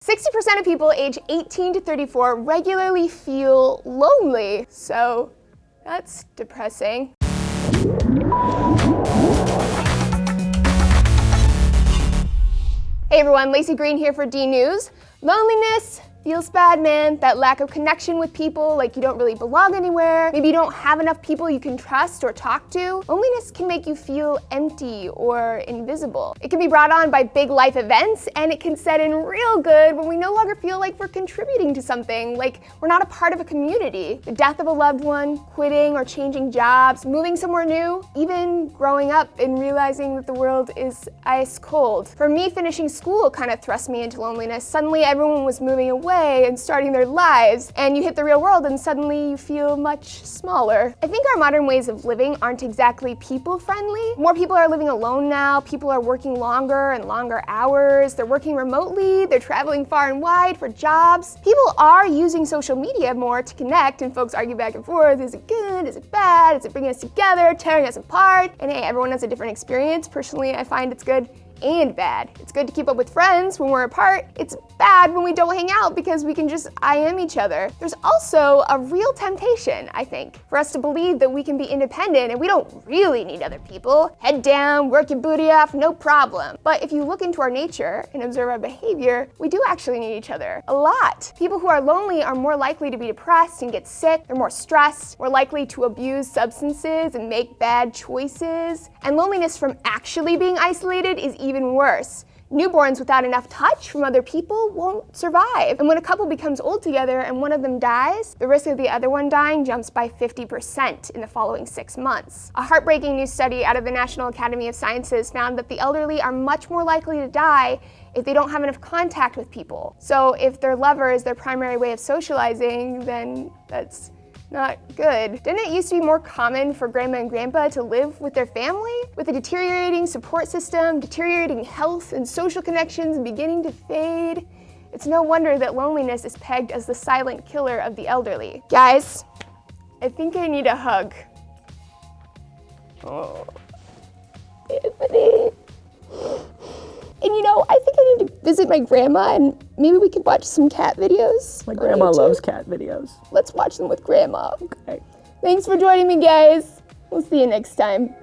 60% of people age 18 to 34 regularly feel lonely. So that's depressing. Hey everyone, Laci Green here for DNews. Loneliness feels bad, man. That lack of connection with people, like you don't really belong anywhere. Maybe you don't have enough people you can trust or talk to. Loneliness can make you feel empty or invisible. It can be brought on by big life events, and it can set in real good when we no longer feel like we're contributing to something, like we're not a part of a community. The death of a loved one, quitting or changing jobs, moving somewhere new, even growing up and realizing that the world is ice cold. For me, finishing school kind of thrust me into loneliness. Suddenly everyone was moving away and starting their lives, and you hit the real world and suddenly you feel much smaller. I think our modern ways of living aren't exactly people-friendly. More people are living alone now, people are working longer and longer hours, they're working remotely, they're traveling far and wide for jobs. People are using social media more to connect, and folks argue back and forth, is it good, is it bad, is it bringing us together, tearing us apart? And hey, everyone has a different experience. Personally, I find it's good and bad. It's good to keep up with friends when we're apart. It's bad when we don't hang out because we can just IM each other. There's also a real temptation, I think, for us to believe that we can be independent and we don't really need other people. Head down, work your booty off, no problem. But if you look into our nature and observe our behavior, we do actually need each other a lot. People who are lonely are more likely to be depressed and get sick. They're more stressed, more likely to abuse substances and make bad choices. And loneliness from actually being isolated is even worse. Newborns without enough touch from other people won't survive. And when a couple becomes old together and one of them dies, the risk of the other one dying jumps by 50% in the following 6 months. A heartbreaking new study out of the National Academy of Sciences found that the elderly are much more likely to die if they don't have enough contact with people. So if their lover is their primary way of socializing, then that's not good. Didn't it used to be more common for grandma and grandpa to live with their family? With a deteriorating support system, deteriorating health, and social connections beginning to fade, it's no wonder that loneliness is pegged as the silent killer of the elderly. Guys, I think I need a hug. Oh, Anthony. And you know, I think I need to visit my grandma and maybe we could watch some cat videos. My grandma loves cat videos. Let's watch them with grandma. Okay. Thanks for joining me, guys. We'll see you next time.